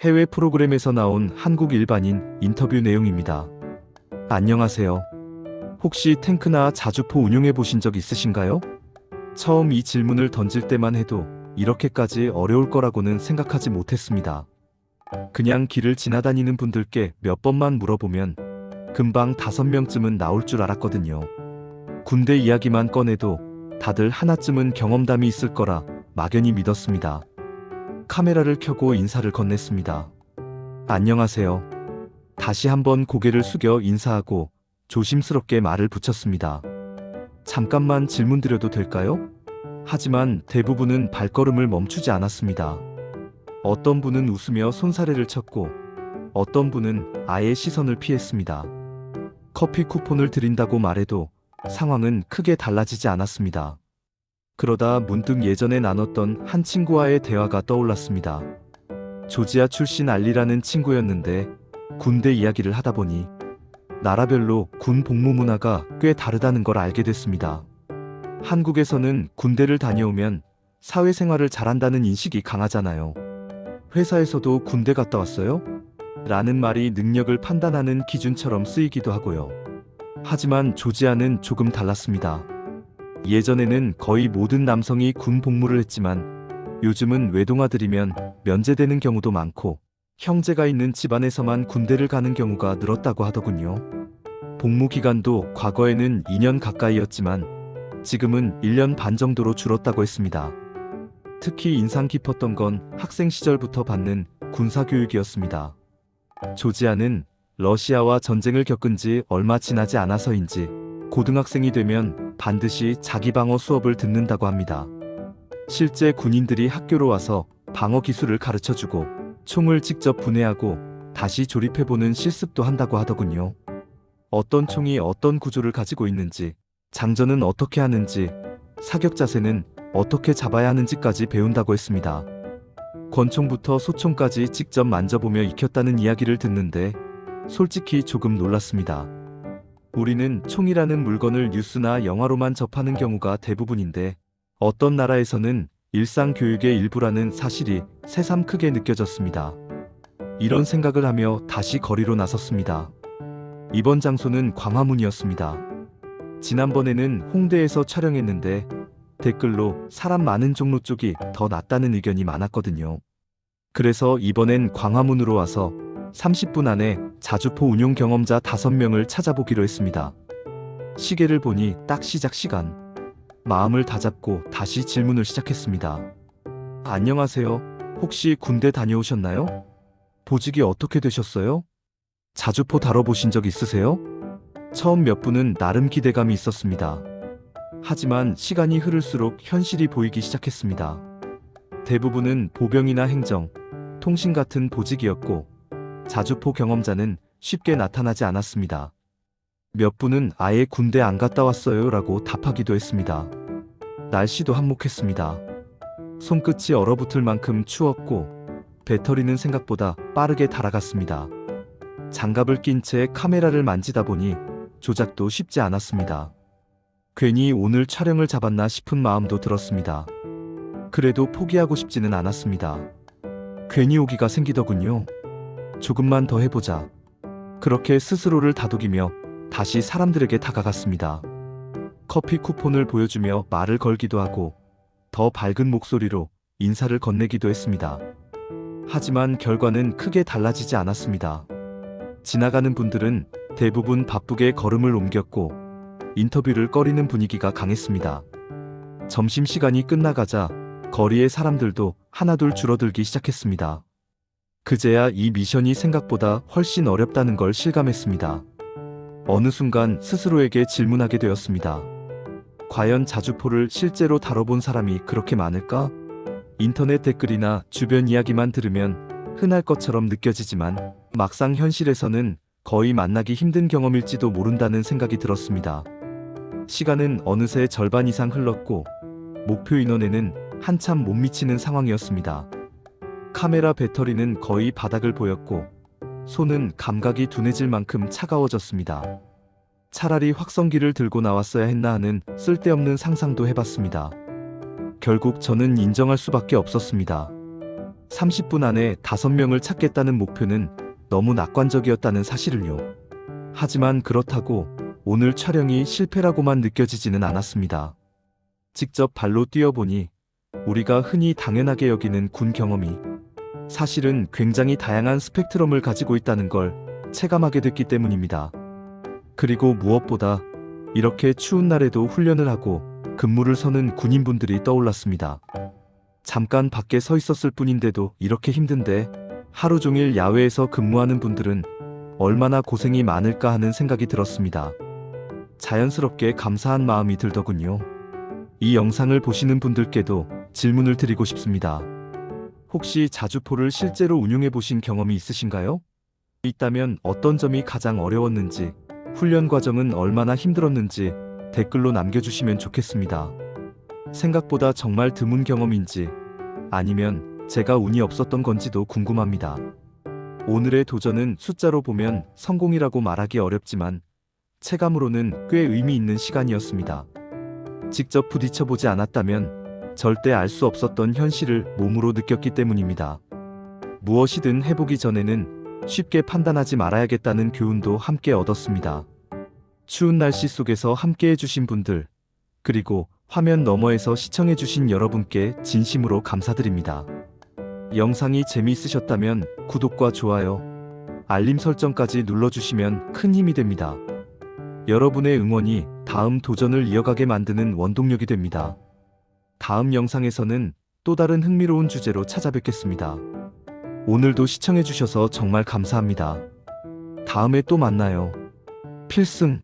해외 프로그램에서 나온 한국 일반인 인터뷰 내용입니다. 안녕하세요. 혹시 탱크나 자주포 운용해 보신 적 있으신가요? 처음 이 질문을 던질 때만 해도 이렇게까지 어려울 거라고는 생각하지 못했습니다. 그냥 길을 지나다니는 분들께 몇 번만 물어보면 금방 5명쯤은 나올 줄 알았거든요. 군대 이야기만 꺼내도 다들 하나쯤은 경험담이 있을 거라 막연히 믿었습니다. 카메라를 켜고 인사를 건넸습니다. 안녕하세요. 다시 한번 고개를 숙여 인사하고 조심스럽게 말을 붙였습니다. 잠깐만 질문드려도 될까요? 하지만 대부분은 발걸음을 멈추지 않았습니다. 어떤 분은 웃으며 손사래를 쳤고 어떤 분은 아예 시선을 피했습니다. 커피 쿠폰을 드린다고 말해도 상황은 크게 달라지지 않았습니다. 그러다 문득 예전에 나눴던 한 친구와의 대화가 떠올랐습니다. 조지아 출신 알리라는 친구였는데 군대 이야기를 하다 보니 나라별로 군 복무 문화가 꽤 다르다는 걸 알게 됐습니다. 한국에서는 군대를 다녀오면 사회생활을 잘한다는 인식이 강하잖아요. 회사에서도 군대 갔다 왔어요? 라는 말이 능력을 판단하는 기준처럼 쓰이기도 하고요. 하지만 조지아는 조금 달랐습니다. 예전에는 거의 모든 남성이 군 복무를 했지만 요즘은 외동아들이면 면제되는 경우도 많고 형제가 있는 집안에서만 군대를 가는 경우가 늘었다고 하더군요. 복무 기간도 과거에는 2년 가까이였지만 지금은 1년 반 정도로 줄었다고 했습니다. 특히 인상 깊었던 건 학생 시절부터 받는 군사교육이었습니다. 조지아는 러시아와 전쟁을 겪은 지 얼마 지나지 않아서인지 고등학생이 되면 반드시 자기방어 수업을 듣는다고 합니다. 실제 군인들이 학교로 와서 방어 기술을 가르쳐주고 총을 직접 분해하고 다시 조립해보는 실습도 한다고 하더군요. 어떤 총이 어떤 구조를 가지고 있는지, 장전은 어떻게 하는지, 사격 자세는 어떻게 잡아야 하는지까지 배운다고 했습니다. 권총부터 소총까지 직접 만져보며 익혔다는 이야기를 듣는데 솔직히 조금 놀랐습니다. 우리는 총이라는 물건을 뉴스나 영화로만 접하는 경우가 대부분인데 어떤 나라에서는 일상 교육의 일부라는 사실이 새삼 크게 느껴졌습니다. 이런 생각을 하며 다시 거리로 나섰습니다. 이번 장소는 광화문이었습니다. 지난번에는 홍대에서 촬영했는데 댓글로 사람 많은 종로 쪽이 더 낫다는 의견이 많았거든요. 그래서 이번엔 광화문으로 와서 30분 안에 자주포 운용 경험자 5명을 찾아보기로 했습니다. 시계를 보니 딱 시작 시간. 마음을 다잡고 다시 질문을 시작했습니다. 안녕하세요. 혹시 군대 다녀오셨나요? 보직이 어떻게 되셨어요? 자주포 다뤄보신 적 있으세요? 처음 몇 분은 나름 기대감이 있었습니다. 하지만 시간이 흐를수록 현실이 보이기 시작했습니다. 대부분은 보병이나 행정, 통신 같은 보직이었고 자주포 경험자는 쉽게 나타나지 않았습니다. 몇 분은 아예 군대 안 갔다 왔어요 라고 답하기도 했습니다. 날씨도 한몫했습니다. 손끝이 얼어붙을 만큼 추웠고 배터리는 생각보다 빠르게 닳아갔습니다. 장갑을 낀 채 카메라를 만지다 보니 조작도 쉽지 않았습니다. 괜히 오늘 촬영을 잡았나 싶은 마음도 들었습니다. 그래도 포기하고 싶지는 않았습니다. 괜히 오기가 생기더군요. 조금만 더 해보자. 그렇게 스스로를 다독이며 다시 사람들에게 다가갔습니다. 커피 쿠폰을 보여주며 말을 걸기도 하고 더 밝은 목소리로 인사를 건네기도 했습니다. 하지만 결과는 크게 달라지지 않았습니다. 지나가는 분들은 대부분 바쁘게 걸음을 옮겼고 인터뷰를 꺼리는 분위기가 강했습니다. 점심시간이 끝나가자 거리의 사람들도 하나둘 줄어들기 시작했습니다. 그제야 이 미션이 생각보다 훨씬 어렵다는 걸 실감했습니다. 어느 순간 스스로에게 질문하게 되었습니다. 과연 자주포를 실제로 다뤄본 사람이 그렇게 많을까? 인터넷 댓글이나 주변 이야기만 들으면 흔할 것처럼 느껴지지만 막상 현실에서는 거의 만나기 힘든 경험일지도 모른다는 생각이 들었습니다. 시간은 어느새 절반 이상 흘렀고 목표 인원에는 한참 못 미치는 상황이었습니다. 카메라 배터리는 거의 바닥을 보였고 손은 감각이 둔해질 만큼 차가워졌습니다. 차라리 확성기를 들고 나왔어야 했나 하는 쓸데없는 상상도 해봤습니다. 결국 저는 인정할 수밖에 없었습니다. 30분 안에 5명을 찾겠다는 목표는 너무 낙관적이었다는 사실을요. 하지만 그렇다고 오늘 촬영이 실패라고만 느껴지지는 않았습니다. 직접 발로 뛰어보니 우리가 흔히 당연하게 여기는 군 경험이 사실은 굉장히 다양한 스펙트럼을 가지고 있다는 걸 체감하게 됐기 때문입니다. 그리고 무엇보다 이렇게 추운 날에도 훈련을 하고 근무를 서는 군인분들이 떠올랐습니다. 잠깐 밖에 서 있었을 뿐인데도 이렇게 힘든데 하루 종일 야외에서 근무하는 분들은 얼마나 고생이 많을까 하는 생각이 들었습니다. 자연스럽게 감사한 마음이 들더군요. 이 영상을 보시는 분들께도 질문을 드리고 싶습니다. 혹시 자주포를 실제로 운용해 보신 경험이 있으신가요? 있다면 어떤 점이 가장 어려웠는지, 훈련 과정은 얼마나 힘들었는지 댓글로 남겨주시면 좋겠습니다. 생각보다 정말 드문 경험인지 아니면 제가 운이 없었던 건지도 궁금합니다. 오늘의 도전은 숫자로 보면 성공이라고 말하기 어렵지만 체감으로는 꽤 의미 있는 시간이었습니다. 직접 부딪혀보지 않았다면 절대 알 수 없었던 현실을 몸으로 느꼈기 때문입니다. 무엇이든 해보기 전에는 쉽게 판단하지 말아야겠다는 교훈도 함께 얻었습니다. 추운 날씨 속에서 함께 해주신 분들, 그리고 화면 너머에서 시청해주신 여러분께 진심으로 감사드립니다. 영상이 재미있으셨다면 구독과 좋아요, 알림 설정까지 눌러주시면 큰 힘이 됩니다. 여러분의 응원이 다음 도전을 이어가게 만드는 원동력이 됩니다. 다음 영상에서는 또 다른 흥미로운 주제로 찾아뵙겠습니다. 오늘도 시청해주셔서 정말 감사합니다. 다음에 또 만나요. 필승!